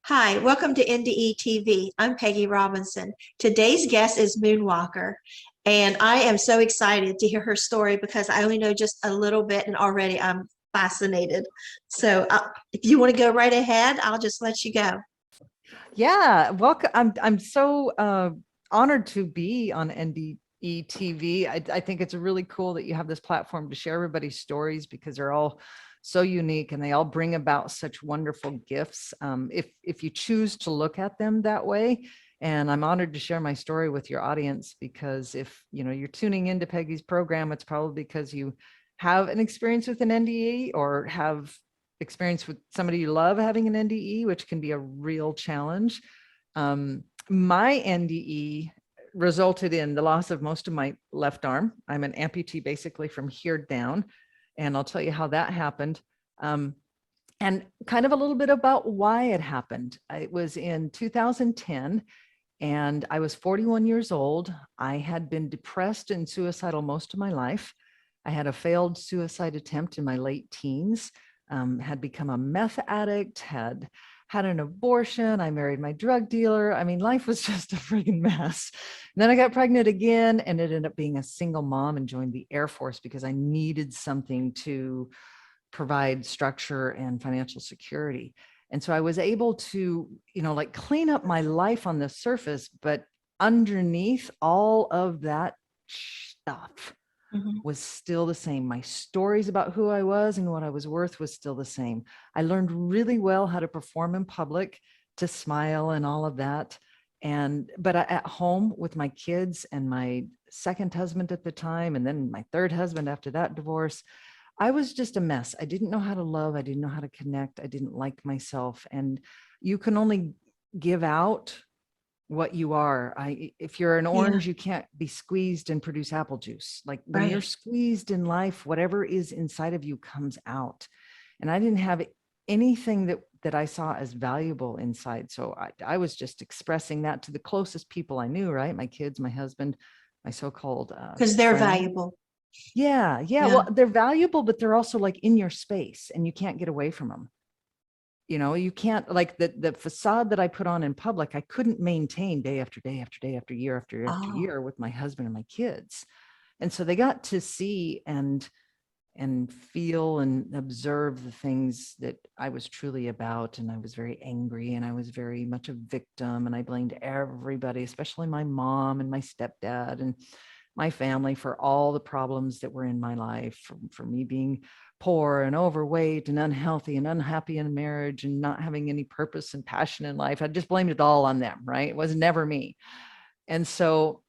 Hi, welcome to NDE TV. I'm Peggy Robinson. Today's guest is Moonwalker, and I am so excited to hear her story because I only know just a little bit and already I'm fascinated. So if you want to go right ahead, I'll just let you go. Yeah, welcome. I'm so honored to be on NDE TV. I think it's really cool that you have this platform to share everybody's stories because they're all so unique and they all bring about such wonderful gifts. If you choose to look at them that way, and I'm honored to share my story with your audience because if you're tuning into Peggy's program, it's probably because you have an experience with an NDE or have experience with somebody you love having an NDE, which can be a real challenge. My NDE resulted in the loss of most of my left arm. I'm an amputee basically from here down, and I'll tell you how that happened. And kind of a little bit about why it happened. It was in 2010, and I was 41 years old. I had been depressed and suicidal most of my life. I had a failed suicide attempt in my late teens. Had become a meth addict, had an abortion. I married my drug dealer. I mean, life was just a freaking mess. And then I got pregnant again and it ended up being a single mom and joined the Air Force because I needed something to provide structure and financial security. And so I was able to, like clean up my life on the surface, but underneath all of that stuff was still the same. My stories about who I was and what I was worth was still the same. I learned really well how to perform in public, to smile and all of that. But at home with my kids and my second husband at the time, and then my third husband after that divorce, I was just a mess. I didn't know how to love. I didn't know how to connect. I didn't like myself. And you can only give out what you are. If you're an orange, you can't be squeezed and produce apple juice. Like when you're squeezed in life, whatever is inside of you comes out. And I didn't have anything that I saw as valuable inside. So I was just expressing that to the closest people I knew, right? My kids, my husband, my so-called Because they're friend. valuable. Yeah. Well, they're valuable, but they're also like in your space and you can't get away from them. You can't, like the facade that I put on in public, I couldn't maintain day after day after day after year after year after year with my husband and my kids. And so they got to see and feel and observe the things that I was truly about. And I was very angry and I was very much a victim and I blamed everybody, especially my mom and my stepdad and my family for all the problems that were in my life, for me being poor and overweight and unhealthy and unhappy in marriage and not having any purpose and passion in life. I just blamed it all on them, right? It was never me. And so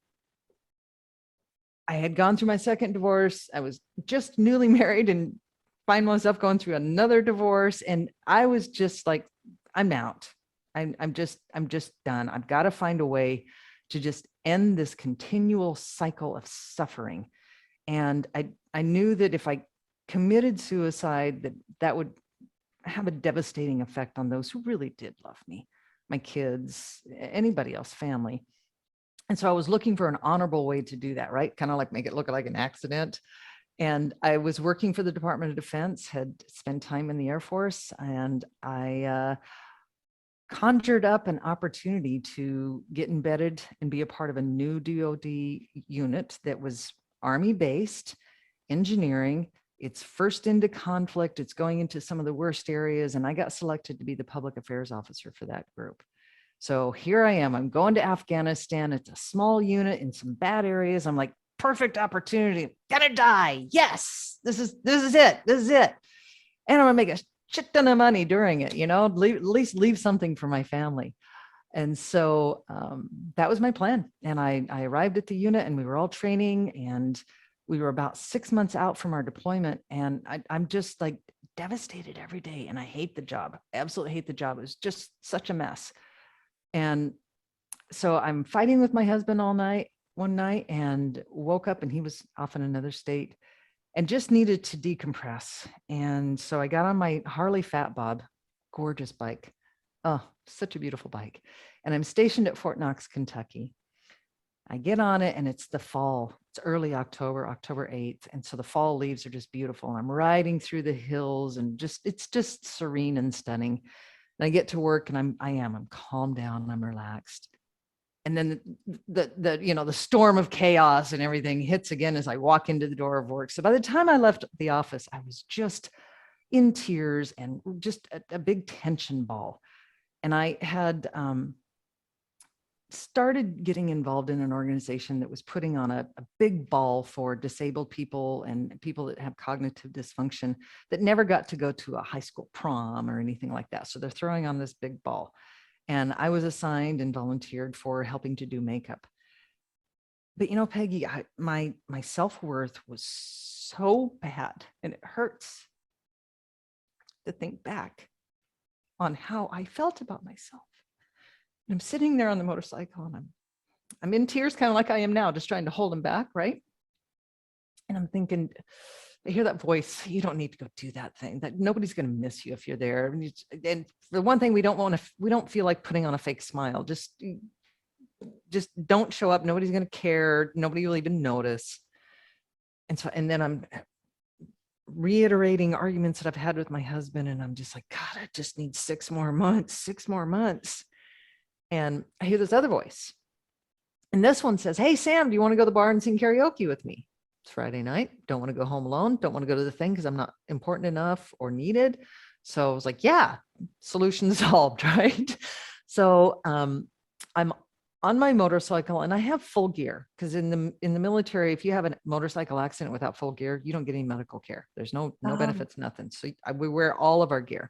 I had gone through my second divorce. I was just newly married and find myself going through another divorce. And I was just like, I'm out. I'm just done. I've got to find a way to just end this continual cycle of suffering. And I knew that if I committed suicide, that would have a devastating effect on those who really did love me, my kids, anybody else, family. And so I was looking for an honorable way to do that, right? Kind of like make it look like an accident. And I was working for the Department of Defense, had spent time in the Air Force, and I conjured up an opportunity to get embedded and be a part of a new DoD unit that was Army-based engineering. It's first into conflict. It's going into some of the worst areas. And I got selected to be the public affairs officer for that group. So here I am. I'm going to Afghanistan. It's a small unit in some bad areas. I'm like, perfect opportunity. Gonna die. Yes, this is it. This is it. And I'm gonna make a shit ton of money during it, at least leave something for my family. And so that was my plan. And I arrived at the unit and we were all training and we were about 6 months out from our deployment. And I'm just like devastated every day. And I hate the job. I absolutely hate the job. It was just such a mess. And so I'm fighting with my husband one night and woke up and he was off in another state and just needed to decompress. And so I got on my Harley Fat Bob, gorgeous bike. Oh, such a beautiful bike. And I'm stationed at Fort Knox, Kentucky. I get on it and it's the fall. It's early October, October 8th. And so the fall leaves are just beautiful. And I'm riding through the hills and it's just serene and stunning. And I get to work and I'm calmed down, I'm relaxed. And then the storm of chaos and everything hits again as I walk into the door of work. So by the time I left the office, I was just in tears and just a big tension ball. And I had started getting involved in an organization that was putting on a big ball for disabled people and people that have cognitive dysfunction that never got to go to a high school prom or anything like that. So they're throwing on this big ball. And I was assigned and volunteered for helping to do makeup. But Peggy, my self-worth was so bad, and it hurts to think back on how I felt about myself. And I'm sitting there on the motorcycle and I'm in tears, kind of like I am now, just trying to hold them back, right? And I'm thinking, I hear that voice, you don't need to go do that thing, that nobody's going to miss you if you're there. And the one thing we don't feel like putting on a fake smile. Just don't show up. Nobody's going to care. Nobody will even notice. And then I'm reiterating arguments that I've had with my husband. And I'm just like, God, I just need 6 more months. And I hear this other voice. And this one says, hey, Sam, do you want to go to the bar and sing karaoke with me? It's Friday night. Don't want to go home alone. Don't want to go to the thing because I'm not important enough or needed. So I was like, yeah, solution solved, right? So I'm on my motorcycle and I have full gear because in the military, if you have a motorcycle accident without full gear, you don't get any medical care. There's no benefits, nothing. So we wear all of our gear.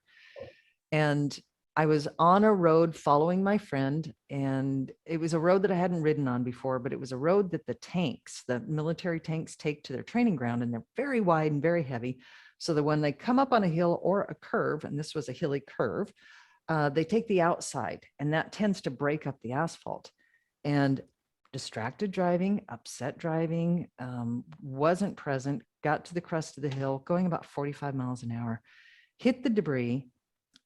And I was on a road following my friend, and it was a road that I hadn't ridden on before, but it was a road that the military tanks take to their training ground, and they're very wide and very heavy. So that when they come up on a hill or a curve, and this was a hilly curve, they take the outside, and that tends to break up the asphalt. And distracted driving, upset driving, wasn't present, got to the crest of the hill, going about 45 miles an hour, hit the debris.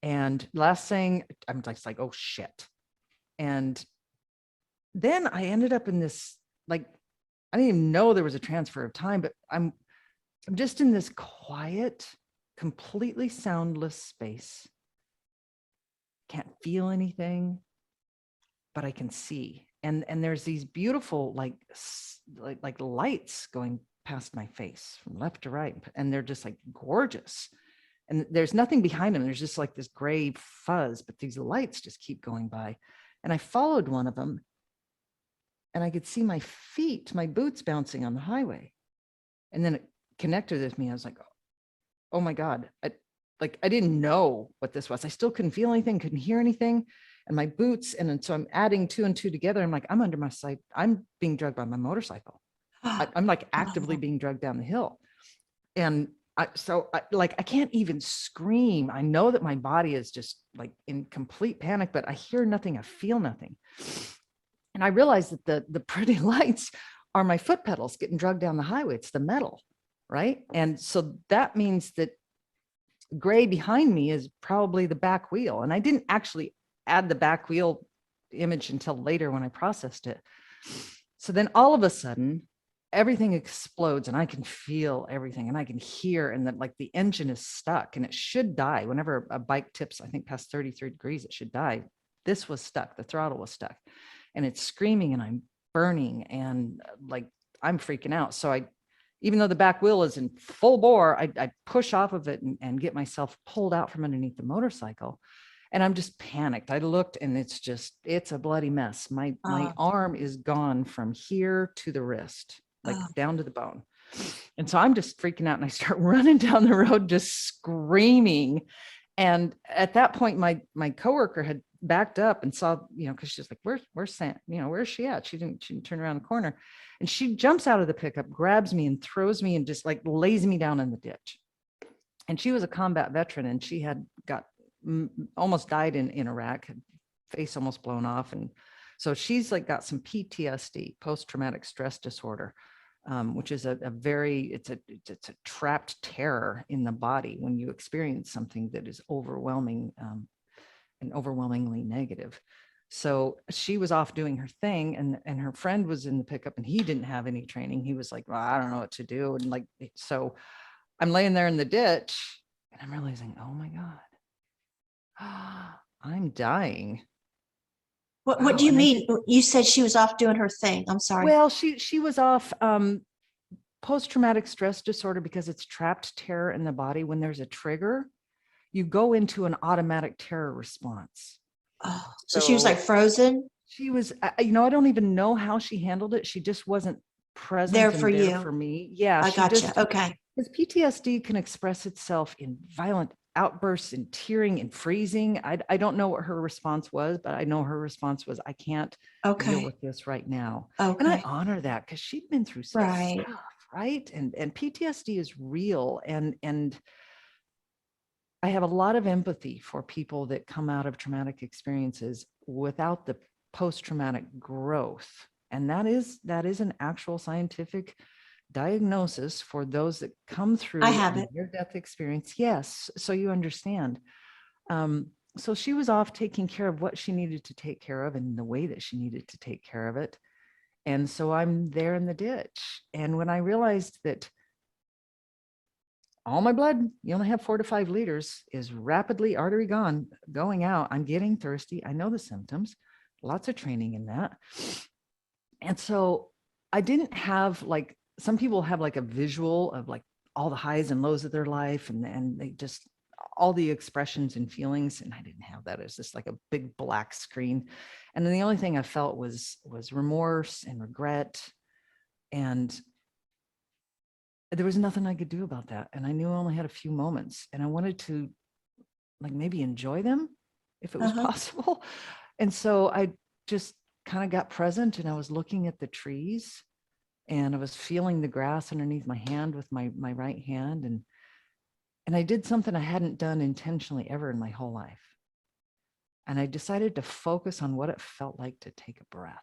And last thing, I'm just like, oh shit. And then I ended up in this, like, I didn't even know there was a transfer of time, but I'm just in this quiet, completely soundless space. Can't feel anything, but I can see. And there's these beautiful, like lights going past my face from left to right. And they're just like gorgeous. And there's nothing behind them. There's just like this gray fuzz, but these lights just keep going by. And I followed one of them and I could see my feet, my boots bouncing on the highway. And then it connected with me. I was like, oh my God. I didn't know what this was. I still couldn't feel anything, couldn't hear anything. And my boots. And then, so I'm adding 2 and 2 together. I'm like, I'm under my side. I'm being drugged by my motorcycle. I'm like actively being drugged down the hill. And I can't even scream. I know that my body is just like in complete panic, but I hear nothing. I feel nothing. And I realize that the pretty lights are my foot pedals getting drugged down the highway. It's the metal, right? And so that means that gray behind me is probably the back wheel. And I didn't actually add the back wheel image until later when I processed it. So then all of a sudden, everything explodes and I can feel everything and I can hear, and that like the engine is stuck and it should die. Whenever a bike tips, I think past 33 degrees, it should die. This was stuck. The throttle was stuck and it's screaming and I'm burning and like I'm freaking out. So even though the back wheel is in full bore, I push off of it and get myself pulled out from underneath the motorcycle. And I'm just panicked. I looked and it's a bloody mess. My arm is gone from here to the wrist, like down to the bone. And so I'm just freaking out and I start running down the road, just screaming. And at that point, my coworker had backed up and saw, cause she's like, where's Sam? Where's she at? She didn't turn around the corner, and she jumps out of the pickup, grabs me and throws me and just like lays me down in the ditch. And she was a combat veteran and she had almost died in Iraq, had face almost blown off. And so she's like got some PTSD, post-traumatic stress disorder, which is it's a trapped terror in the body when you experience something that is overwhelming and overwhelmingly negative. So she was off doing her thing, and her friend was in the pickup and he didn't have any training. He was like, well, I don't know what to do. And like, so I'm laying there in the ditch and I'm realizing, oh my God, I'm dying. What do Wow. you And I mean? did, You said she was off doing her thing. I'm sorry. well, she was off post-traumatic stress disorder because it's trapped terror in the body. When there's a trigger, you go into an automatic terror response. Oh, so she was like So frozen she was, I don't even know how she handled it. She just wasn't there present for and there you. for me. Yeah, I she gotcha. just, Okay. because PTSD can express itself in violent outbursts and tearing and freezing. I don't know what her response was, but I know her response was, I can't deal Okay. with this right now. And I Okay. honor that because she'd been through some Right. stuff, right? And PTSD is real. And I have a lot of empathy for people that come out of traumatic experiences without the post-traumatic growth. And that is an actual scientific diagnosis for those that come I through have a it. near-death experience. Yes, so you understand. So she was off taking care of what she needed to take care of in the way that she needed to take care of it. And so I'm there in the ditch. And when I realized that all my blood, you only have 4 to 5 liters, is rapidly artery going out. I'm getting thirsty. I know the symptoms, lots of training in that. And so I didn't have like, some people have like a visual of like all the highs and lows of their life and they just, all the expressions and feelings. And I didn't have that. It's just like a big black screen. And then the only thing I felt was remorse and regret. And there was nothing I could do about that. And I knew I only had a few moments and I wanted to like maybe enjoy them if it was Uh-huh. possible. And so I just kind of got present and I was looking at the trees and I was feeling the grass underneath my hand with my right hand. And I did something I hadn't done intentionally ever in my whole life. And I decided to focus on what it felt like to take a breath.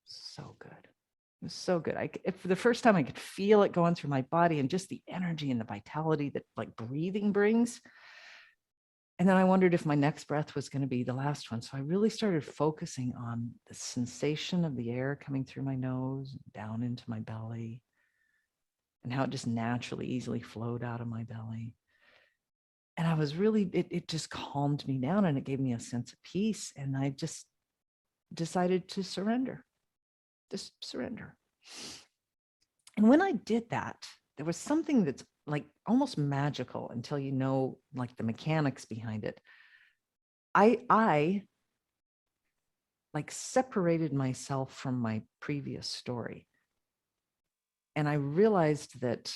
So good. It was so good. For the first time, I could feel it going through my body and just the energy and the vitality that like breathing brings. And then I wondered if my next breath was going to be the last one. So I really started focusing on the sensation of the air coming through my nose, down into my belly, and how it just naturally, easily flowed out of my belly. And I was really, it just calmed me down and it gave me a sense of peace. And I just decided to surrender, just surrender. And when I did that, there was something that's like almost magical until you know like the mechanics behind it. I like separated myself from my previous story. And I realized that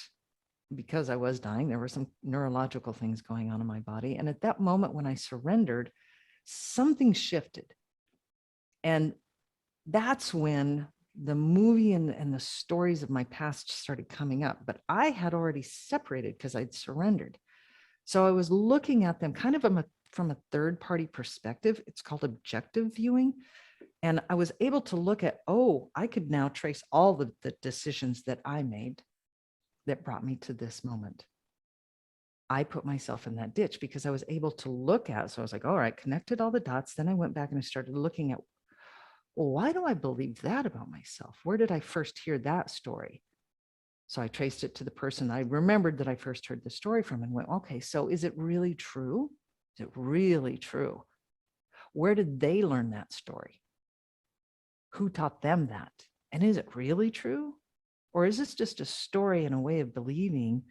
because I was dying, there were some neurological things going on in my body. And at that moment when I surrendered, something shifted. And that's when the movie and the stories of my past started coming up. But I had already separated because I'd surrendered. So I was looking at them kind of from a third party perspective. It's called objective viewing. And I was able to look at, oh, I could now trace all the decisions that I made that brought me to this moment. I put myself in that ditch because I was able to look at, so I was like, all right, connected all the dots. Then I went back and I started looking at, well, why do I believe that about myself? Where did I first hear that story? So I traced it to the person I remembered that I first heard the story from and went, okay, so is it really true? Is it really true? Where did they learn that story? Who taught them that? And is it really true? Or is this just a story and a way of believing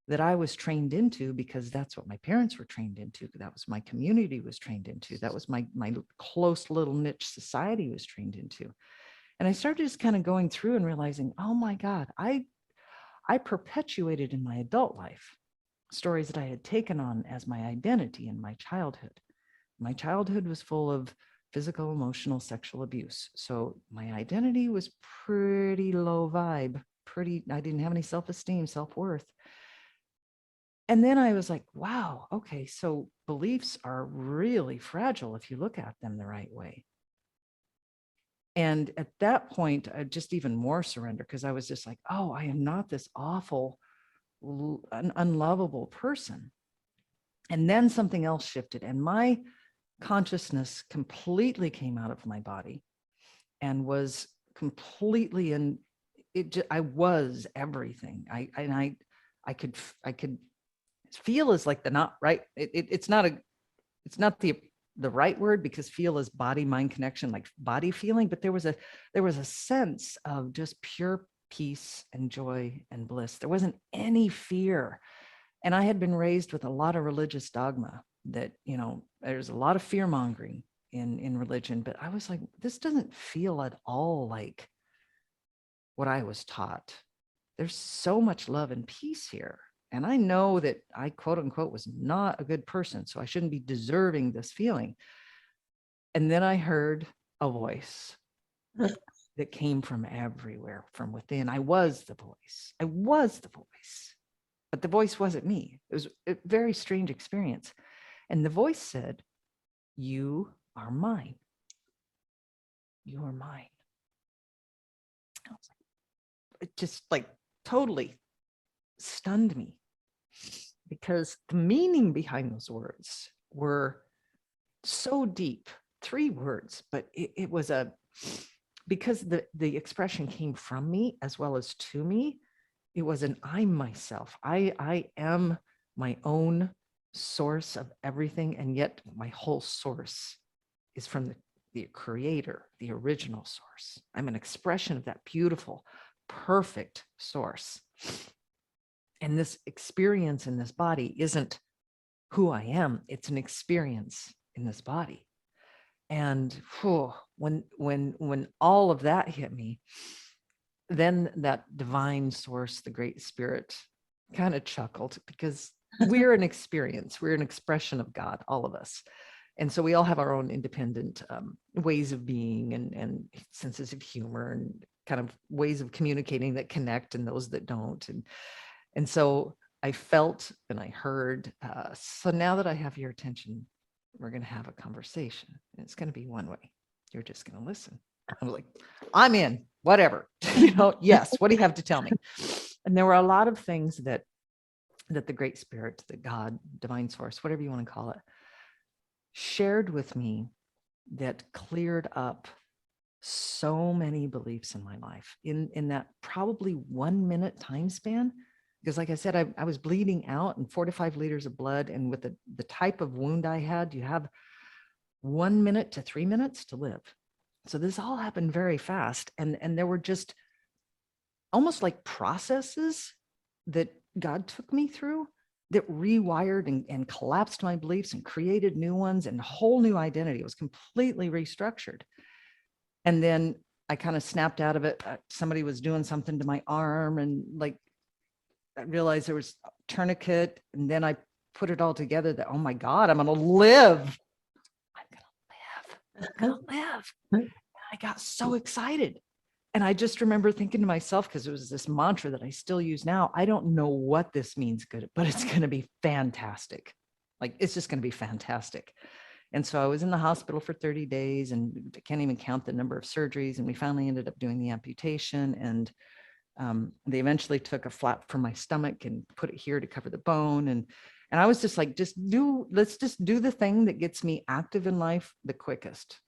that I was trained into because that's what my parents were trained into? That was my community was trained into. That was my close little niche society was trained into. And I started just kind of going through and realizing, oh my God, I perpetuated in my adult life stories that I had taken on as my identity in my childhood. My childhood was full of physical, emotional, sexual abuse. So my identity was pretty low vibe, I didn't have any self-esteem, self-worth. And then I was like, wow, okay, so beliefs are really fragile if you look at them the right way. And at that point, I just even more surrender because I was just like, oh, I am not this awful, unlovable person. And then something else shifted and my consciousness completely came out of my body and was completely in it. I was everything. I I could feel is like the not right. It's not the right word, because feel is body mind connection, like body feeling. But there was a sense of just pure peace and joy and bliss. There wasn't any fear. And I had been raised with a lot of religious dogma that, there's a lot of fear mongering in religion, but I was like, this doesn't feel at all like what I was taught. There's so much love and peace here. And I know that I, quote unquote, was not a good person, so I shouldn't be deserving this feeling. And then I heard a voice that came from everywhere, from within. I was the voice. But the voice wasn't me. It was a very strange experience. And the voice said, "You are mine. You are mine." I was like, it just like totally stunned me, because the meaning behind those words were so deep. 3 words, but it was because the expression came from me as well as to me. It was an I'm myself. I am my own source of everything, and yet my whole source is from the creator, the original source. I'm an expression of that beautiful, perfect source. And this experience in this body isn't who I am. It's an experience in this body. And when all of that hit me, then that divine source, the great spirit, kind of chuckled, because we're an experience. We're an expression of God, all of us. And so we all have our own independent ways of being and senses of humor and kind of ways of communicating that connect and those that don't. And so I felt and I heard, so now that I have your attention, we're going to have a conversation. And it's going to be one way. You're just going to listen. I was like, I'm in, whatever, yes. What do you have to tell me? And there were a lot of things that the great spirit, the God, divine source, whatever you want to call it, shared with me that cleared up so many beliefs in my life in that probably 1 minute time span. Because like I said, I was bleeding out and 4 to 5 liters of blood. And with the type of wound I had, you have 1 minute to 3 minutes to live. So this all happened very fast. And there were just almost like processes that God took me through that rewired and collapsed my beliefs and created new ones and a whole new identity. It was completely restructured. And then I kind of snapped out of it. Somebody was doing something to my arm, and like I realized there was a tourniquet, and then I put it all together that, oh my God, I'm going to live. I'm going to live. And I got so excited. And I just remember thinking to myself, because it was this mantra that I still use now, I don't know what this means good, but it's going to be fantastic. Like, it's just going to be fantastic. And so I was in the hospital for 30 days and I can't even count the number of surgeries. And we finally ended up doing the amputation. And they eventually took a flap from my stomach and put it here to cover the bone. And I was just like, let's just do the thing that gets me active in life the quickest.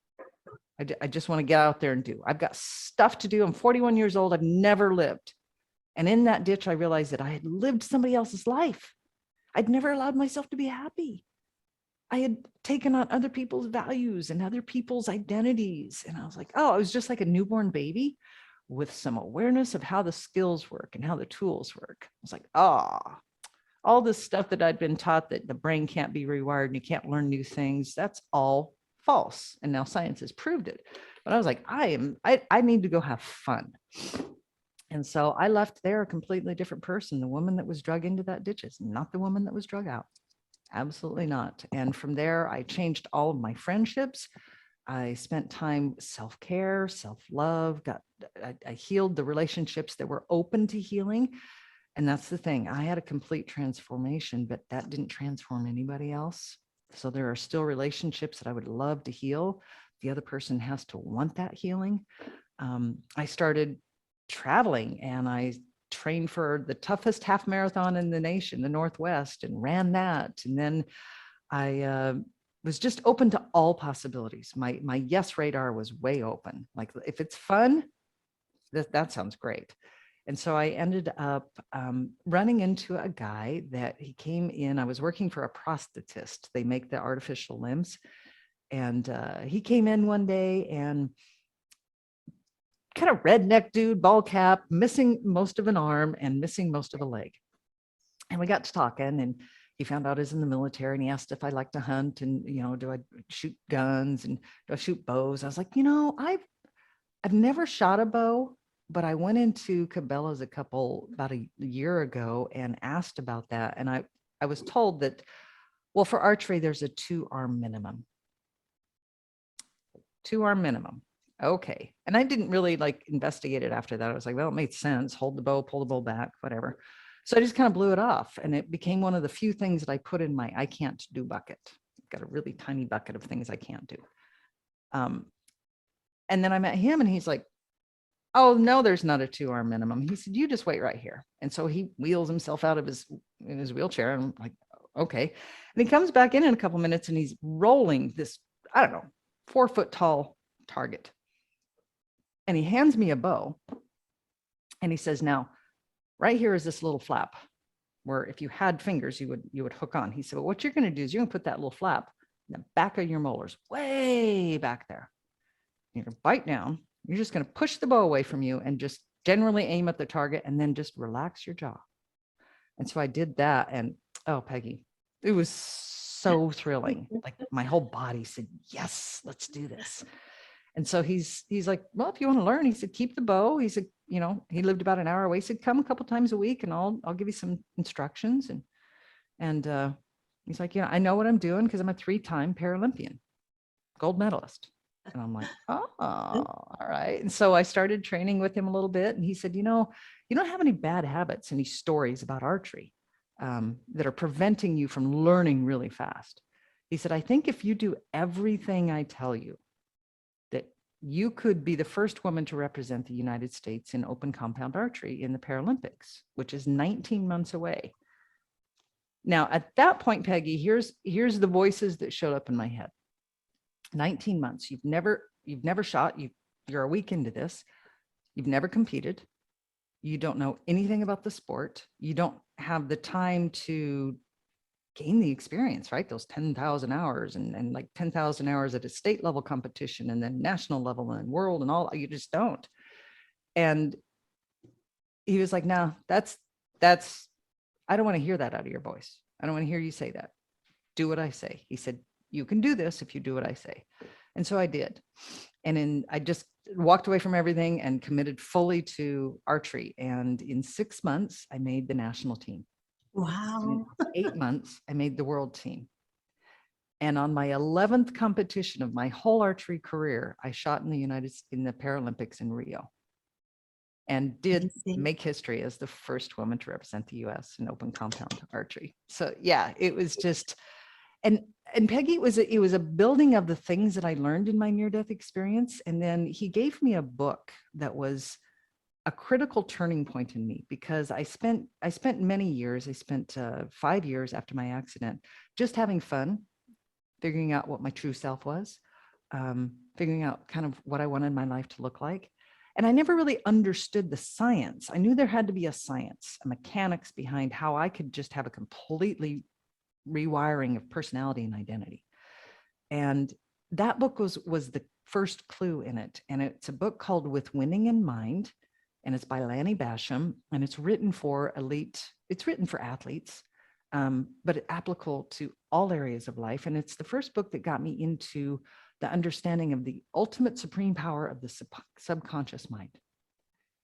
I just want to get out there and do. I've got stuff to do. I'm 41 years old. I've never lived. And in that ditch, I realized that I had lived somebody else's life. I'd never allowed myself to be happy. I had taken on other people's values and other people's identities. And I was like, oh, I was just like a newborn baby with some awareness of how the skills work and how the tools work. I was like, all this stuff that I'd been taught, that the brain can't be rewired and you can't learn new things, that's all false. And now science has proved it. But I was like, I need to go have fun. And so I left there a completely different person. The woman that was drug into that ditch is not the woman that was drug out. Absolutely not. And from there, I changed all of my friendships. I spent time self-care, self-love, I healed the relationships that were open to healing. And that's the thing. I had a complete transformation, but that didn't transform anybody else. So there are still relationships that I would love to heal. The other person has to want that healing. I started traveling and I trained for the toughest half marathon in the nation, the Northwest, and ran that. And then I was just open to all possibilities. My yes radar was way open. Like, if it's fun, that sounds great. And so I ended up running into a guy that he came in. I was working for a prosthetist. They make the artificial limbs. And he came in one day and kind of redneck dude, ball cap, missing most of an arm and missing most of a leg. And we got to talking, and he found out I was in the military, and he asked if I like to hunt and, do I shoot guns and do I shoot bows? I was like, I've never shot a bow, but I went into Cabela's about a year ago and asked about that. And I was told that, well, for archery, there's a 2-arm minimum. 2-arm minimum. Okay. And I didn't really investigate it after that. I was like, well, it made sense. Hold the bow, pull the bow back, whatever. So I just kind of blew it off. And it became one of the few things that I put in my I can't do bucket. I've got a really tiny bucket of things I can't do. And then I met him, and he's like, oh, no, there's not a 2-arm minimum. He said, you just wait right here. And so he wheels himself out of his wheelchair. And I'm like, okay. And he comes back in a couple minutes, and he's rolling this, I don't know, 4-foot tall target. And he hands me a bow, and he says, now, right here is this little flap where if you had fingers, you would hook on. He said, well, what you're going to do is you're going to put that little flap in the back of your molars, way back there. You're going to bite down. You're just going to push the bow away from you and just generally aim at the target, and then just relax your jaw. And so I did that. And oh, Peggy, it was so thrilling. Like my whole body said, yes, let's do this. And so he's like, well, if you want to learn, he said, keep the bow. He said, he lived about an hour away. He said, come a couple times a week and I'll give you some instructions. And he's like, I know what I'm doing because I'm a 3-time Paralympian gold medalist. And I'm like, oh, all right. And so I started training with him a little bit. And he said, you don't have any bad habits, any stories about archery that are preventing you from learning really fast. He said, I think if you do everything I tell you, that you could be the first woman to represent the United States in open compound archery in the Paralympics, which is 19 months away. Now, at that point, Peggy, here's the voices that showed up in my head. 19 months. You've never shot. You're a week into this. You've never competed. You don't know anything about the sport. You don't have the time to gain the experience, right? Those 10,000 hours and like 10,000 hours at a state level competition and then national level and world and all, you just don't. And he was like, no, that's, I don't want to hear that out of your voice. I don't want to hear you say that. Do what I say. He said, you can do this if you do what I say. And so I did. And I just walked away from everything and committed fully to archery. And in 6 months, I made the national team. Wow. In 8 months, I made the world team. And on my 11th competition of my whole archery career, I shot in the Paralympics in Rio and did make history as the first woman to represent the US in open compound archery. So yeah, it was just, and Peggy, it was a building of the things that I learned in my near-death experience. And then he gave me a book that was a critical turning point in me, because I spent many years, 5 years after my accident, just having fun, figuring out what my true self was, figuring out kind of what I wanted my life to look like. And I never really understood the science. I knew there had to be a science, a mechanics behind how I could just have a completely rewiring of personality and identity. And that book was the first clue in it. And it's a book called With Winning in Mind, and it's by Lanny Bassham, and it's written for athletes, but it's applicable to all areas of life. And it's the first book that got me into the understanding of the ultimate supreme power of the subconscious mind,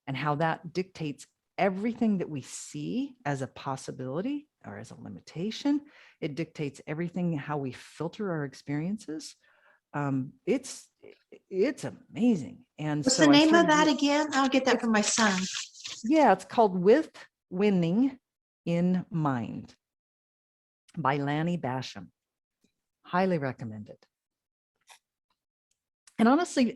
and how that dictates everything that we see as a possibility or as a limitation. It dictates everything, how we filter our experiences. It's amazing. And what's the name of that again? I'll get that from my son. Yeah, it's called With Winning in Mind by Lanny Bassham. Highly recommended. And honestly,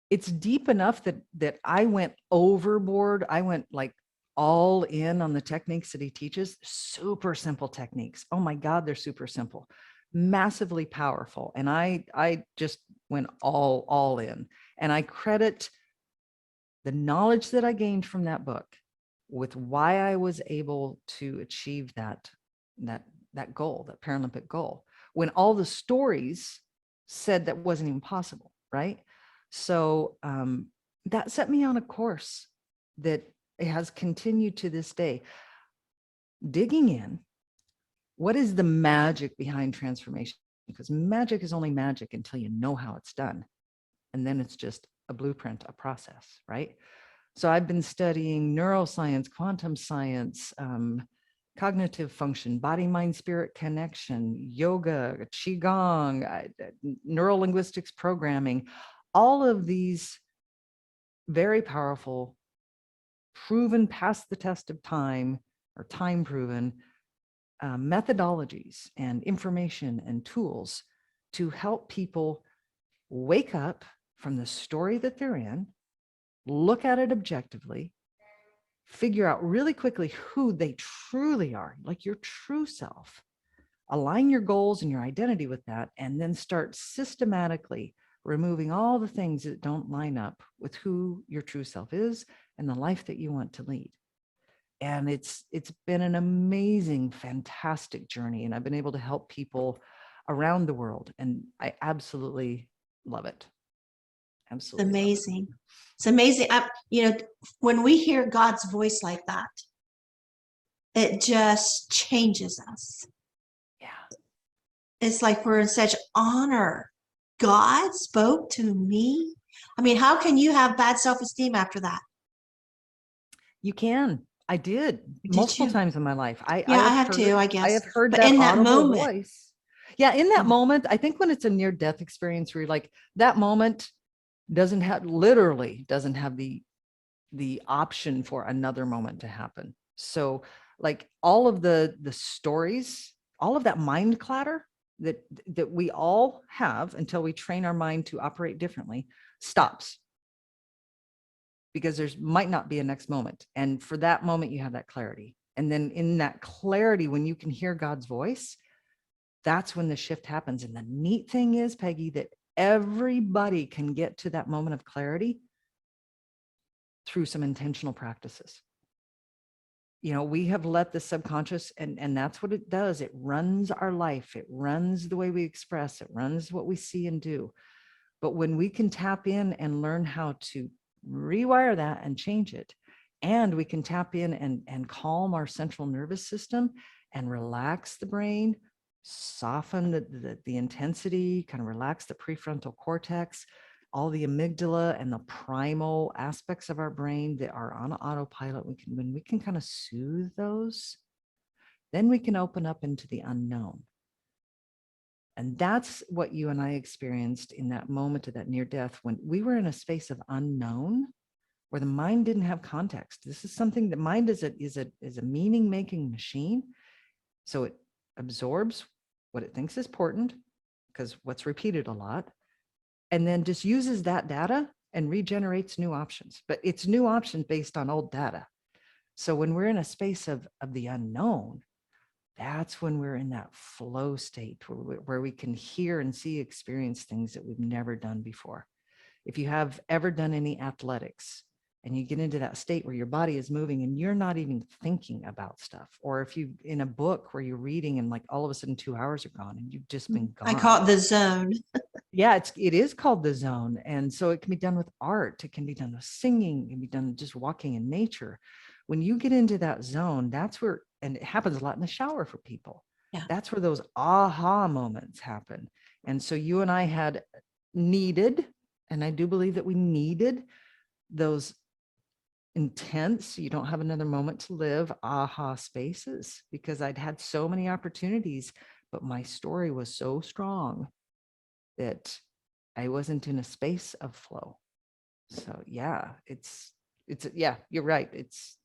it's deep enough that I went overboard. I went like all in on the techniques that he teaches. Super simple techniques. Oh my God, they're super simple, massively powerful. And I just went all in. And I credit the knowledge that I gained from that book with why I was able to achieve that goal, that Paralympic goal, when all the stories said that wasn't even possible, right? So that set me on a course that has continued to this day, digging in. What is the magic behind transformation? Because magic is only magic until you know how it's done. And then it's just a blueprint, a process, right? So I've been studying neuroscience, quantum science, cognitive function, body, mind, spirit connection, yoga, qigong, neurolinguistics programming, all of these very powerful, proven past the test of time, or time proven methodologies and information and tools to help people wake up from the story that they're in, look at it objectively, figure out really quickly who they truly are, like your true self, align your goals and your identity with that, and then start systematically removing all the things that don't line up with who your true self is and the life that you want to lead. And it's been an amazing, fantastic journey. And I've been able to help people around the world. And I absolutely love it. Absolutely. It's amazing. It's amazing. When we hear God's voice like that, it just changes us. Yeah. It's like we're in such honor. God spoke to me. I mean, how can you have bad self-esteem after that? You can. I did multiple times in my life. I have too, I guess. I have heard but that in that audible moment, voice. Yeah, in that moment, I think when it's a near-death experience where you're like, that moment literally doesn't have the option for another moment to happen. So like all of the stories, all of that mind clatter that we all have until we train our mind to operate differently stops. Because there's might not be a next moment. And for that moment, you have that clarity. And then in that clarity, when you can hear God's voice, that's when the shift happens. And the neat thing is, Peggy, that everybody can get to that moment of clarity through some intentional practices. You know, we have let the subconscious, and that's what it does. It runs our life. It runs the way we express. It runs what we see and do. But when we can tap in and learn how to rewire that and change it, and we can tap in and calm our central nervous system and relax the brain, soften the intensity, kind of relax the prefrontal cortex, all the amygdala and the primal aspects of our brain that are on autopilot. When we can kind of soothe those, then we can open up into the unknown. And that's what you and I experienced in that moment of that near death, when we were in a space of unknown, where the mind didn't have context. This is something the mind is a meaning making machine. So it absorbs what it thinks is important, because what's repeated a lot, and then just uses that data and regenerates new options. But it's new options based on old data. So when we're in a space of the unknown, that's when we're in that flow state where we can hear and see, experience things that we've never done before. If you have ever done any athletics and you get into that state where your body is moving and you're not even thinking about stuff, or if you in a book where you're reading and like all of a sudden 2 hours are gone and you've just been gone. I call it the zone. Yeah, it is called the zone. And so it can be done with art. It can be done with singing. It can be done just walking in nature. When you get into that zone, that's where, and it happens a lot in the shower for people. Yeah. That's where those aha moments happen. And so you and I had needed, and I do believe that we needed those intense, you don't have another moment to live, aha spaces, because I'd had so many opportunities, but my story was so strong that I wasn't in a space of flow. So yeah, yeah, you're right.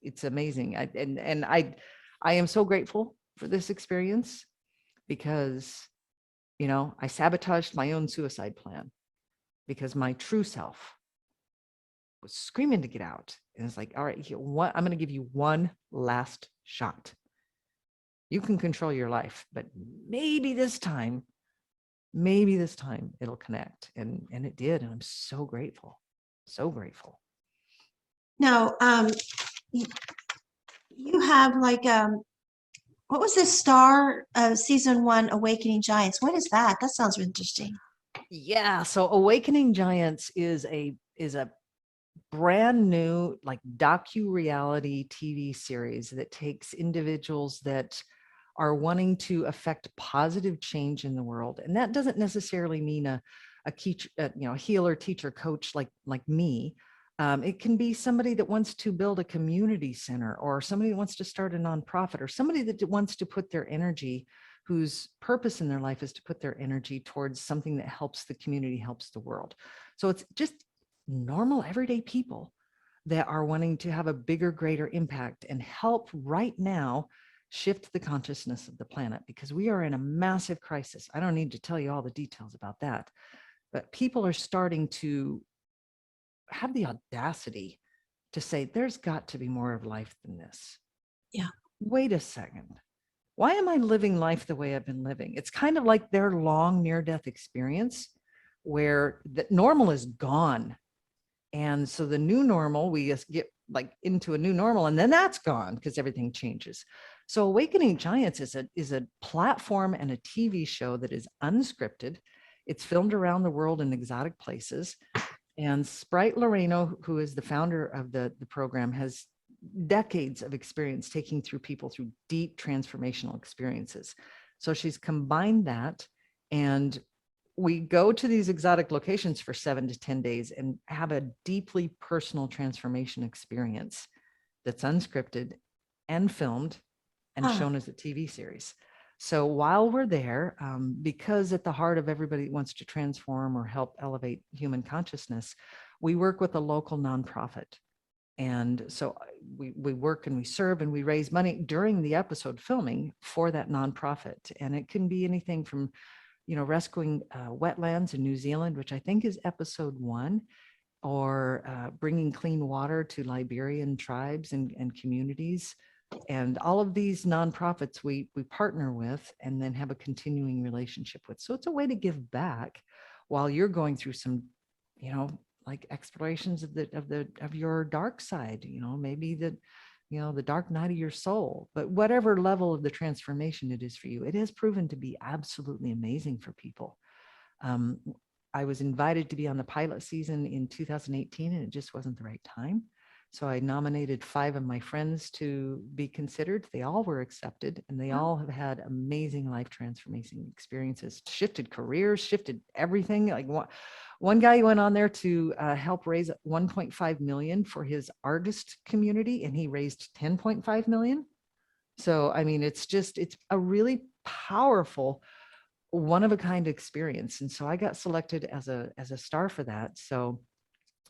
It's amazing. I am so grateful for this experience, because, you know, I sabotaged my own suicide plan because my true self was screaming to get out. And it's like, all right, I'm going to give you one last shot. You can control your life, but maybe this time it'll connect. And it did. And I'm so grateful. So grateful. No, you, you have like what was this star season one Awakening Giants? What is that? That sounds interesting. Yeah, so Awakening Giants is a brand new like docu-reality TV series that takes individuals that are wanting to affect positive change in the world. And that doesn't necessarily mean a teach, healer, teacher, coach like me. It can be somebody that wants to build a community center, or somebody that wants to start a nonprofit, or somebody that wants to put their energy, whose purpose in their life is to put their energy towards something that helps the community, helps the world. So it's just normal, everyday people that are wanting to have a bigger, greater impact and help right now shift the consciousness of the planet, because we are in a massive crisis. I don't need to tell you all the details about that, but people are starting to have the audacity to say, there's got to be more of life than this. Yeah. Wait a second. Why am I living life the way I've been living? It's kind of like their long near-death experience where the normal is gone. And so the new normal, we just get like into a new normal, and then that's gone because everything changes. So Awakening Giants is a platform and a TV show that is unscripted. It's filmed around the world in exotic places. And Sprite Loreno, who is the founder of the program, has decades of experience taking people through deep transformational experiences. So she's combined that, and we go to these exotic locations for 7 to 10 days and have a deeply personal transformation experience that's unscripted and filmed and shown as a TV series. So while we're there, because at the heart of everybody that wants to transform or help elevate human consciousness, we work with a local nonprofit. And so we work and we serve and we raise money during the episode filming for that nonprofit. And it can be anything from, rescuing wetlands in New Zealand, which I think is episode 1, or bringing clean water to Liberian tribes and communities. And all of these nonprofits we partner with and then have a continuing relationship with. So it's a way to give back while you're going through some, like explorations of your dark side, maybe the dark night of your soul. But whatever level of the transformation it is for you, it has proven to be absolutely amazing for people. I was invited to be on the pilot season in 2018, and it just wasn't the right time. So I nominated 5 of my friends to be considered. They all were accepted, and they all have had amazing life transformation experiences, shifted careers, shifted everything. Like one guy went on there to help raise 1.5 million for his artist community, and he raised 10.5 million. So, I mean, it's a really powerful, one of a kind experience. And so I got selected as a star for that. So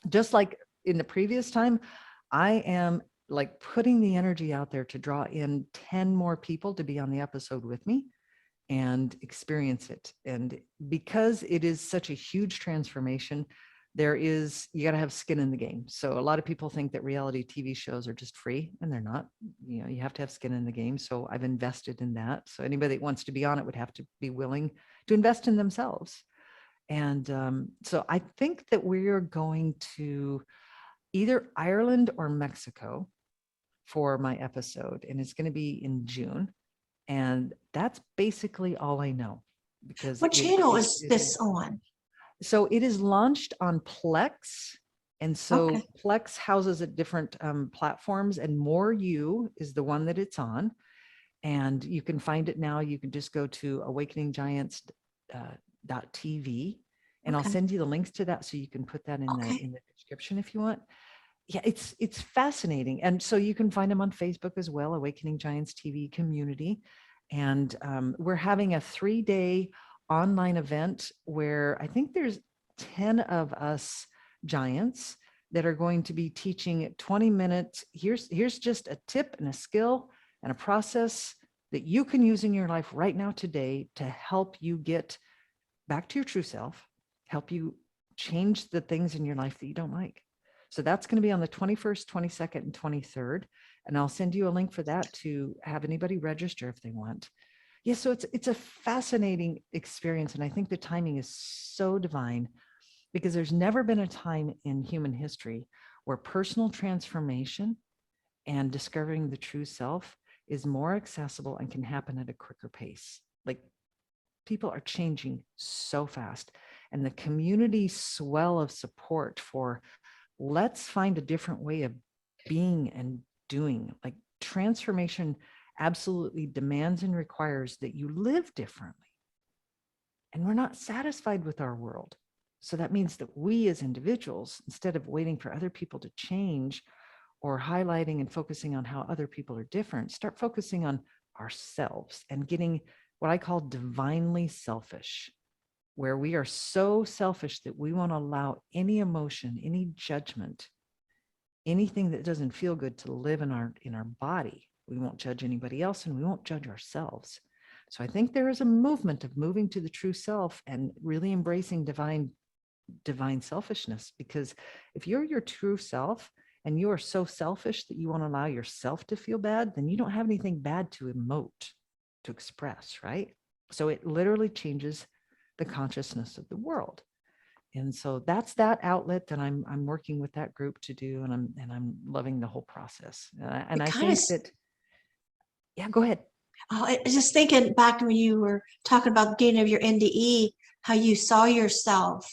just like in the previous time, I am like putting the energy out there to draw in 10 more people to be on the episode with me and experience it. And because it is such a huge transformation, you got to have skin in the game. So a lot of people think that reality TV shows are just free, and they're not. You have to have skin in the game. So I've invested in that. So anybody that wants to be on it would have to be willing to invest in themselves. And so I think that we're going to either Ireland or Mexico for my episode, and it's going to be in June. And that's basically all I know. Because what channel is this on? So it is launched on Plex. And so Plex houses at different platforms, and More You is the one that it's on. And you can find it now. You can just go to awakeninggiants.tv, and I'll send you the links to that so you can put that in the description if you want. Yeah, it's fascinating. And so you can find them on Facebook as well, Awakening Giants TV community. And we're having a 3-day online event where I think there's 10 of us giants that are going to be teaching 20 minutes. Here's just a tip and a skill and a process that you can use in your life right now today to help you get back to your true self, help you change the things in your life that you don't like. So that's going to be on the 21st, 22nd, and 23rd. And I'll send you a link for that to have anybody register if they want. Yeah, so it's a fascinating experience. And I think the timing is so divine, because there's never been a time in human history where personal transformation and discovering the true self is more accessible and can happen at a quicker pace. Like, people are changing so fast, and the community swell of support for let's find a different way of being and doing. Like, transformation absolutely demands and requires that you live differently. And we're not satisfied with our world. So that means that we as individuals, instead of waiting for other people to change or highlighting and focusing on how other people are different, start focusing on ourselves and getting what I call divinely selfish, where we are so selfish that we won't allow any emotion, any judgment, anything that doesn't feel good to live in our body. We won't judge anybody else, and we won't judge ourselves. So I think there is a movement of moving to the true self and really embracing divine selfishness, because if you're your true self and you are so selfish that you won't allow yourself to feel bad, then you don't have anything bad to emote, to express, right? So it literally changes the consciousness of the world. And so that's that outlet that I'm working with that group to do, and I'm loving the whole process. And I think that, yeah, go ahead. Oh, I was just thinking back when you were talking about the beginning of your NDE, how you saw yourself,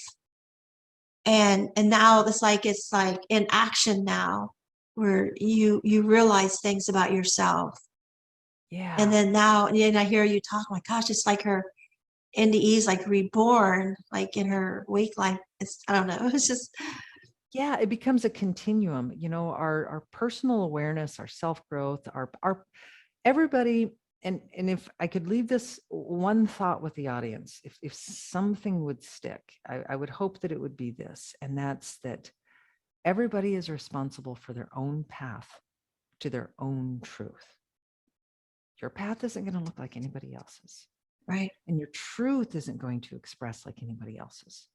and now it's like in action now, where you realize things about yourself. Yeah. And then now, and I hear you talk, oh my gosh, it's like her NDE is like reborn, like in her week life. I don't know. It's just, yeah, it becomes a continuum. You know, our personal awareness, our self-growth, our everybody. And if I could leave this one thought with the audience, if something would stick, I would hope that it would be this, and that's that everybody is responsible for their own path to their own truth. Your path isn't going to look like anybody else's. right. And your truth isn't going to express like anybody else's.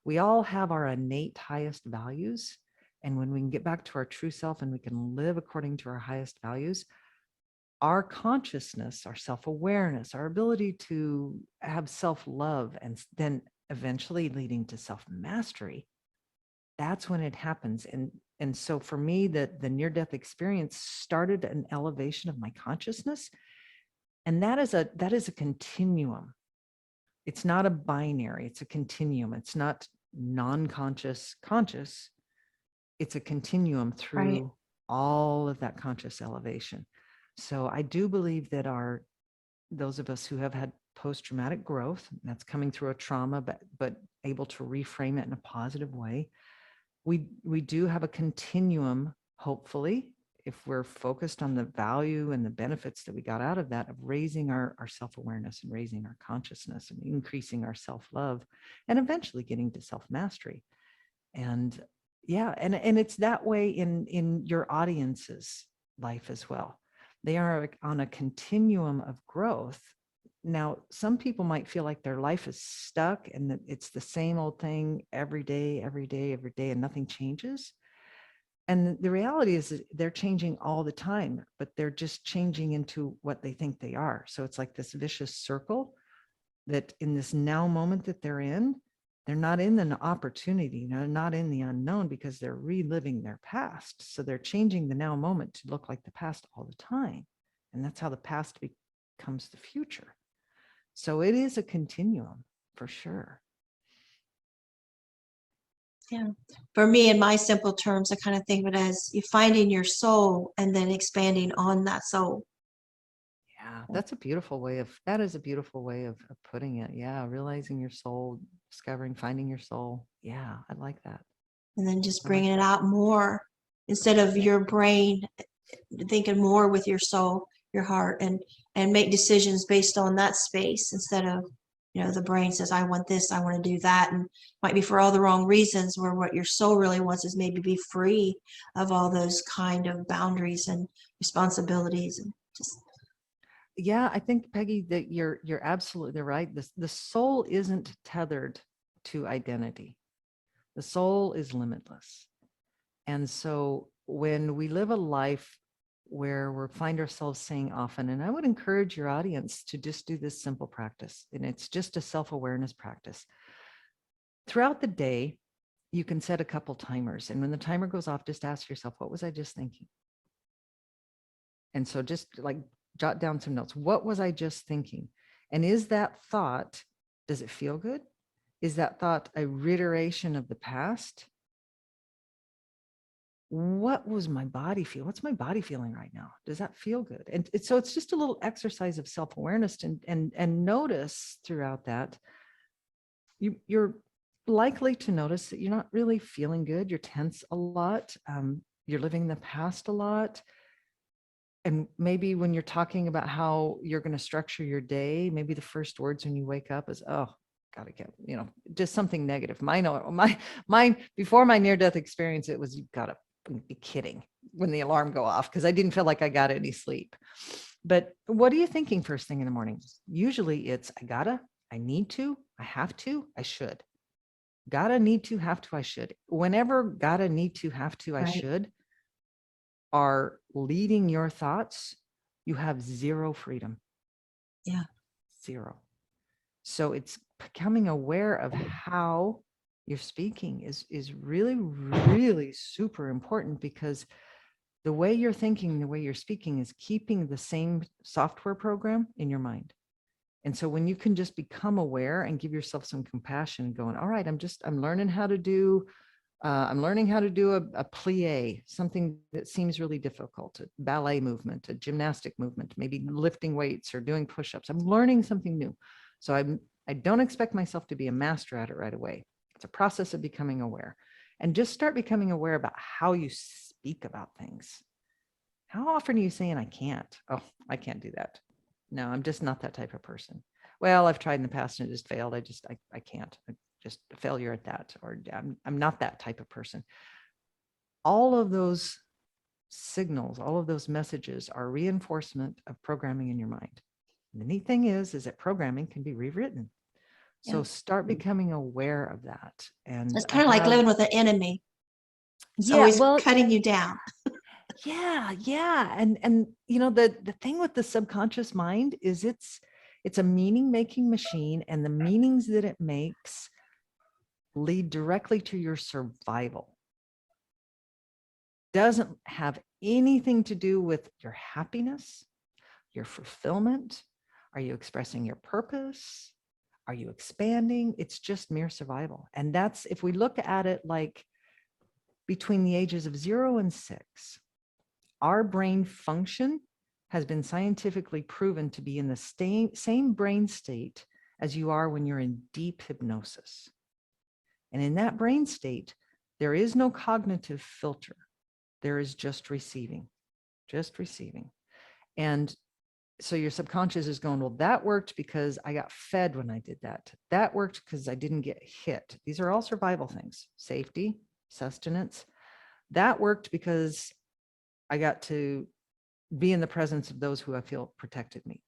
We all have our innate highest values. And when we can get back to our true self and we can live according to our highest values, our consciousness, our self-awareness, our ability to have self-love, and then eventually leading to self-mastery, that's when it happens. And so for me, the near-death experience started an elevation of my consciousness. And that is a continuum. It's not a binary, it's a continuum. It's not non-conscious, conscious. It's a continuum through all of that conscious elevation. So I do believe that those of us who have had post-traumatic growth, that's coming through a trauma, but able to reframe it in a positive way, we do have a continuum, hopefully, if we're focused on the value and the benefits that we got out of that, of raising our self-awareness and raising our consciousness and increasing our self-love, and eventually getting to self-mastery. And yeah, and it's that way in your audience's life as well. They are on a continuum of growth. Now, some people might feel like their life is stuck and that it's the same old thing every day, and nothing changes. And the reality is that they're changing all the time, but they're just changing into what they think they are. So it's like this vicious circle that in this now moment that they're not in the opportunity, they're not in the unknown, because they're reliving their past. So they're changing the now moment to look like the past all the time. And that's how the past becomes the future. So it is a continuum for sure. Yeah. For me, in my simple terms, I kind of think of it as you finding your soul and then expanding on that soul. Yeah, that is a beautiful way of putting it. Yeah, realizing your soul, discovering, finding your soul. Yeah, I like that. And then just bringing it out more instead of your brain thinking more with your soul, your heart, and make decisions based on that space instead of, the brain says, I want this, I want to do that, and might be for all the wrong reasons, where what your soul really wants is maybe be free of all those kind of boundaries and responsibilities. And just, yeah, I think, Peggy, that you're absolutely right. The soul isn't tethered to identity. The soul is limitless. And so when we live a life where we find ourselves saying often, and I would encourage your audience to just do this simple practice, and it's just a self-awareness practice. Throughout the day, you can set a couple timers. And when the timer goes off, just ask yourself, what was I just thinking? And so just like jot down some notes. What was I just thinking? And is that thought, does it feel good? Is that thought a reiteration of the past? What was my body feel? What's my body feeling right now? Does that feel good? And so it's just a little exercise of self-awareness, and notice throughout that you're likely to notice that you're not really feeling good. You're tense a lot. You're living in the past a lot. And maybe when you're talking about how you're going to structure your day, maybe the first words when you wake up is, oh, gotta get, just something negative. Mine before my near-death experience, it was, you gotta be kidding, when the alarm go off, because I didn't feel like I got any sleep. But what are you thinking first thing in the morning? Usually it's, I gotta, I need to, I have to, I should. Gotta, need to, have to, I should. Whenever gotta, need to, have to, I should are leading your thoughts, you have zero freedom. Yeah. Zero. So it's becoming aware of how you're speaking is really, really super important, because the way you're thinking, the way you're speaking is keeping the same software program in your mind. And so when you can just become aware and give yourself some compassion, going, all right, I'm learning how to do a plie, something that seems really difficult, a ballet movement, a gymnastic movement, maybe lifting weights or doing push-ups. I'm learning something new. So I don't expect myself to be a master at it right away. It's a process of becoming aware, and just start becoming aware about how you speak about things. How often are you saying, I can't? Oh, I can't do that. No, I'm just not that type of person. Well, I've tried in the past and it just failed. I can't. I'm just a failure at that, or I'm not that type of person. All of those signals, all of those messages are reinforcement of programming in your mind. And the neat thing is that programming can be rewritten. So start becoming aware of that. And it's kind of like living with an enemy. It's always cutting you down. Yeah. And the thing with the subconscious mind is it's a meaning making machine, and the meanings that it makes lead directly to your survival. Doesn't have anything to do with your happiness, your fulfillment. Are you expressing your purpose? Are you expanding? It's just mere survival. And that's, if we look at it like between the ages of 0 and 6, our brain function has been scientifically proven to be in the same brain state as you are when you're in deep hypnosis. And in that brain state, there is no cognitive filter. There is just receiving. And so your subconscious is going, well, that worked because I got fed when I did that. That worked because I didn't get hit. These are all survival things: safety, sustenance. That worked because I got to be in the presence of those who I feel protected me.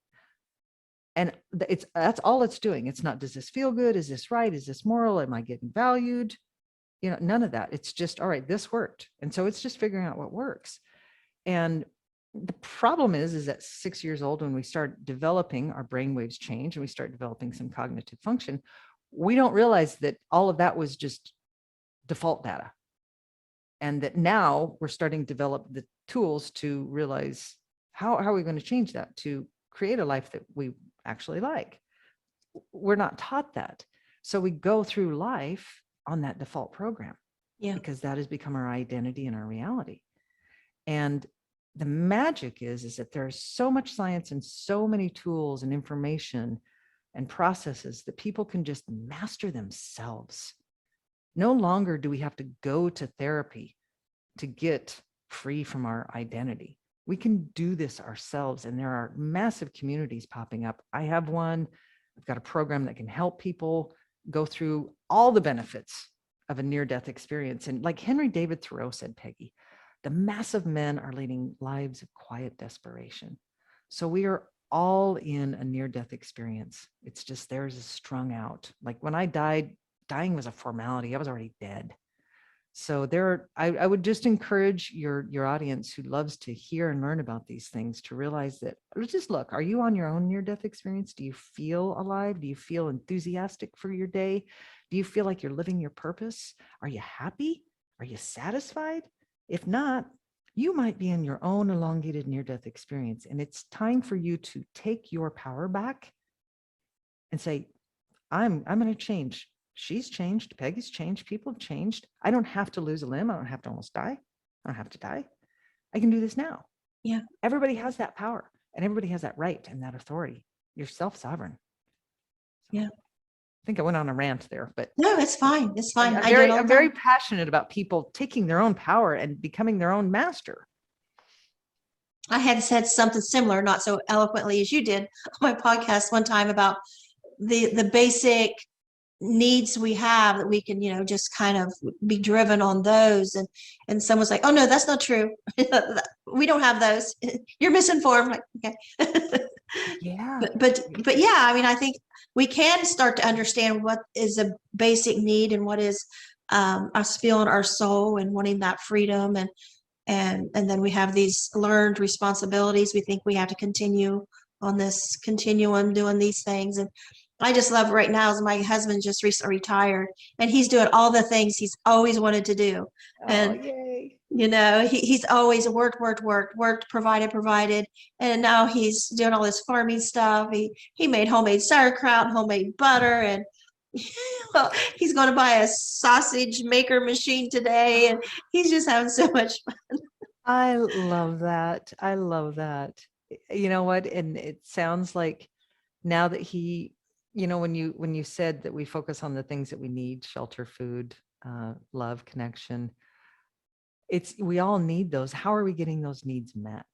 And that's all it's doing. It's not, does this feel good? Is this right? Is this moral? Am I getting valued? None of that. It's just, all right, this worked. And so it's just figuring out what works. And the problem is at 6 years old, when we start developing, our brain waves change and we start developing some cognitive function, we don't realize that all of that was just default data. And that now we're starting to develop the tools to realize how are we going to change that to create a life that we actually like. We're not taught that. So we go through life on that default program, because that has become our identity and our reality. And the magic is that there's so much science and so many tools and information and processes that people can just master themselves. No longer do we have to go to therapy to get free from our identity. We can do this ourselves, and there are massive communities popping up. I have one. I've got a program that can help people go through all the benefits of a near-death experience. And like Henry David Thoreau said, Peggy, the mass of men are leading lives of quiet desperation. So we are all in a near-death experience. It's just theirs is strung out. Like when I died, dying was a formality. I was already dead. So I would just encourage your audience who loves to hear and learn about these things to realize that, just look, are you on your own near-death experience? Do you feel alive? Do you feel enthusiastic for your day? Do you feel like you're living your purpose? Are you happy? Are you satisfied? If not, you might be in your own elongated near-death experience. And it's time for you to take your power back and say, I'm going to change. She's changed. Peggy's changed. People have changed. I don't have to lose a limb. I don't have to almost die. I don't have to die. I can do this now. Yeah. Everybody has that power and everybody has that right and that authority. You're self-sovereign. Yeah. I think I went on a rant there, but no, it's fine. It's fine. I'm very passionate about people taking their own power and becoming their own master. I had said something similar, not so eloquently as you did on my podcast one time about the basic needs we have that we can, just kind of be driven on those. And someone's like, oh no, that's not true. We don't have those. You're misinformed. Like, okay. Yeah. But yeah, I mean, I think we can start to understand what is a basic need and what is us feeling our soul and wanting that freedom. And then we have these learned responsibilities. We think we have to continue on this continuum doing these things. And I just love right now is my husband just recently retired and he's doing all the things he's always wanted to do. And, yay. He's always worked, provided. And now he's doing all this farming stuff. He made homemade sauerkraut, homemade butter, and well, he's going to buy a sausage maker machine today. And he's just having so much fun. I love that. I love that. You know what? And it sounds like now that he, when you said that we focus on the things that we need, shelter, food, love, connection, we all need those. How are we getting those needs met?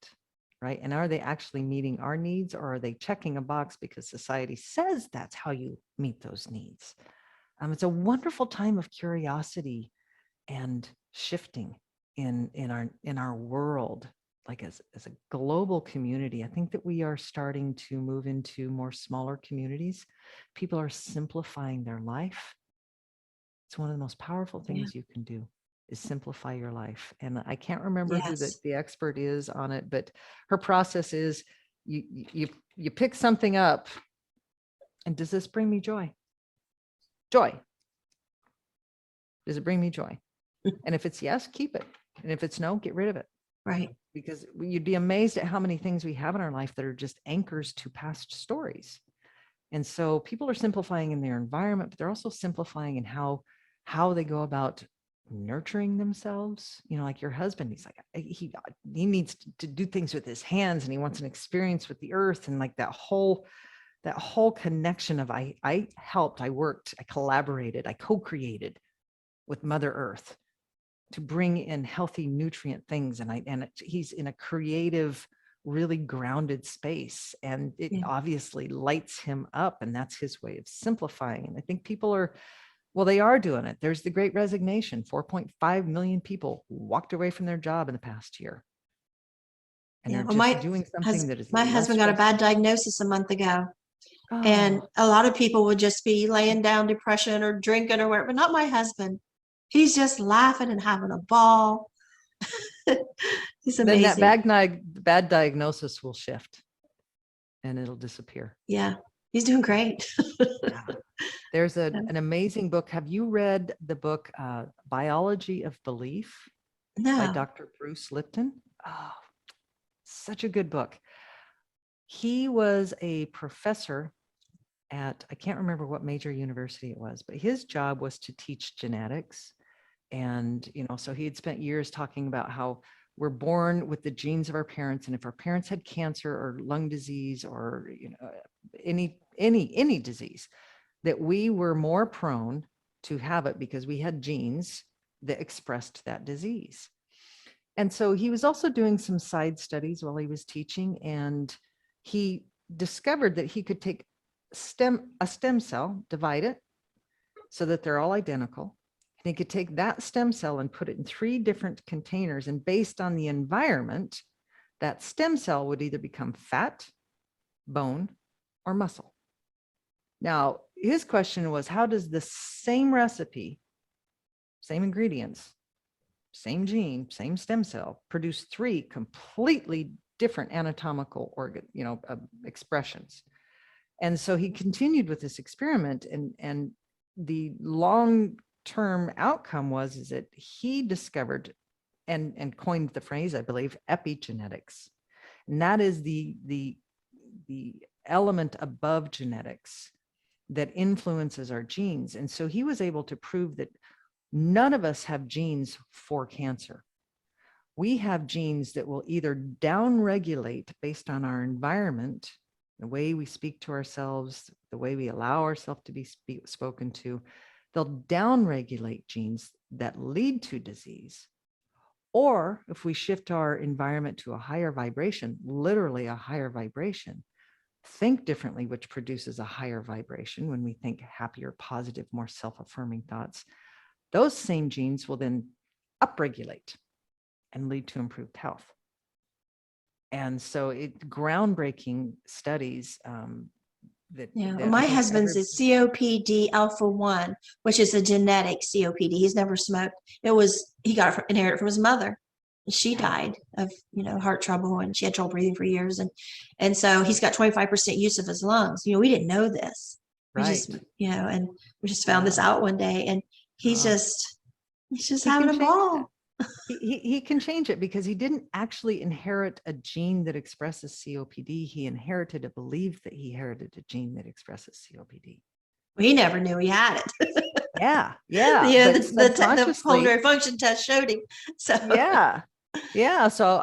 Right. And are they actually meeting our needs, or are they checking a box because society says that's how you meet those needs? It's a wonderful time of curiosity and shifting in our world, like as a global community. I think that we are starting to move into more smaller communities. People are simplifying their life. It's one of the most powerful things you can do, is simplify your life. And I can't remember who the expert is on it, but her process is you pick something up and does this bring me joy? Joy. Does it bring me joy? And if it's yes, keep it. And if it's no, get rid of it. Right. Because you'd be amazed at how many things we have in our life that are just anchors to past stories. And so people are simplifying in their environment, but they're also simplifying in how they go about nurturing themselves. Like your husband, he's like, he needs to do things with his hands and he wants an experience with the earth. And like that whole connection of I helped, I worked, I collaborated, I co-created with Mother Earth to bring in healthy nutrient things. And he's in a creative, really grounded space. And it obviously lights him up. And that's his way of simplifying. And I think people they are doing it. There's the Great Resignation. 4.5 million people walked away from their job in the past year. And they're just doing something that is. My husband got a bad diagnosis a month ago. Oh. And a lot of people would just be laying down depression or drinking or whatever, but not my husband. He's just laughing and having a ball. He's amazing. Then that bad diagnosis will shift and it'll disappear. Yeah, he's doing great. Yeah. There's an amazing book. Have you read the book Biology of Belief by Dr. Bruce Lipton? Oh, such a good book. He was a professor at, I can't remember what major university it was, but his job was to teach genetics. And, so he had spent years talking about how we're born with the genes of our parents. And if our parents had cancer or lung disease or, any disease, that we were more prone to have it because we had genes that expressed that disease. And so he was also doing some side studies while he was teaching, and he discovered that he could take a stem cell, divide it so that they're all identical. And he could take that stem cell and put it in 3 different containers. And based on the environment, that stem cell would either become fat, bone, or muscle. Now, his question was, how does the same recipe, same ingredients, same gene, same stem cell, produce 3 completely different anatomical expressions. And so he continued with this experiment, and the long-term outcome is that he discovered and coined the phrase, I believe, epigenetics. And that is the element above genetics that influences our genes. And so he was able to prove that none of us have genes for cancer. We have genes that will either downregulate based on our environment, the way we speak to ourselves, the way we allow ourselves to be spoken to. They'll downregulate genes that lead to disease. Or if we shift our environment to a higher vibration, literally a higher vibration, think differently, which produces a higher vibration when we think happier, positive, more self-affirming thoughts, those same genes will then upregulate and lead to improved health. And so groundbreaking studies that my husband's is COPD alpha 1, which is a genetic COPD. He's never smoked. He got it inherited from his mother. She died of heart trouble, and she had trouble breathing for years, and so he's got 25% use of his lungs. We didn't know this. We just and we just found this out one day, and he's just having a ball. He can change it because he didn't actually inherit a gene that expresses COPD. He inherited a belief that he inherited a gene that expresses COPD. He never knew he had it. Yeah. The pulmonary function test showed him. So yeah. So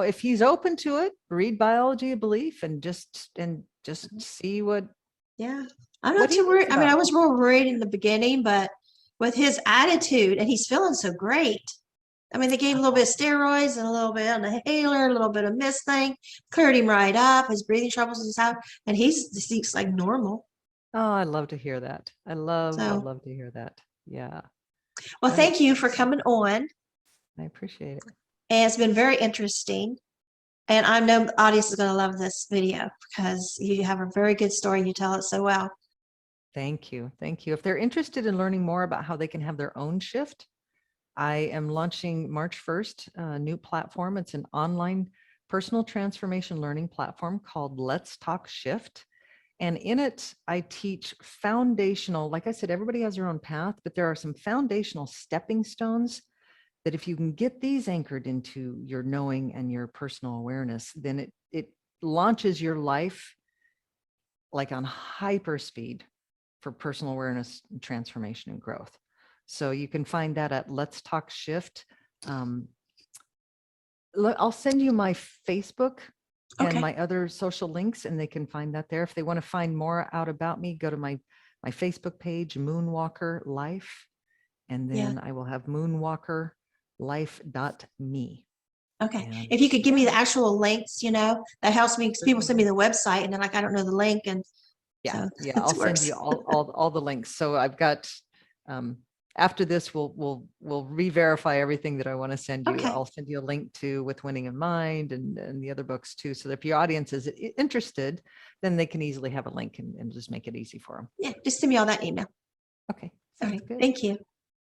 if he's open to it, read Biology of Belief and just see what. Yeah, I'm not too worried. I mean, I was real worried in the beginning, but with his attitude, and he's feeling so great. I mean, they gave him a little bit of steroids and a little bit of inhaler, a little bit of mist thing, cleared him right up. His breathing troubles was out, and he seems like normal. Oh, I love to hear that. I love to hear that. Yeah. Well, thank you for coming on. I appreciate it. And it's been very interesting. And I know the audience is going to love this video because you have a very good story. You tell it so well. Thank you. Thank you. If they're interested in learning more about how they can have their own shift, I am launching March 1st, a new platform. It's an online personal transformation learning platform called Let's Talk Shift. And in it, I teach foundational, like I said, everybody has their own path, but there are some foundational stepping stones that if you can get these anchored into your knowing and your personal awareness, then it launches your life like on hyper speed for personal awareness, transformation, and growth. So you can find that at Let's Talk Shift. I'll send you my Facebook and my other social links, and they can find that there. If they want to find more out about me, go to my Facebook page, Moonwalker Life, and then I will have moonwalkerlife.me. Okay. And if you could give me the actual links, that helps me, because people send me the website and then I don't know the link. And I'll send you all the links. So I've got, after this, we'll re-verify everything that I want to send you. I'll send you a link to With Winning in Mind and the other books too. So that if your audience is interested, then they can easily have a link and just make it easy for them. Yeah, just send me all that email. Okay. Sounds good. Thank you.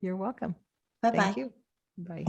You're welcome. Bye-bye. Thank you. Bye.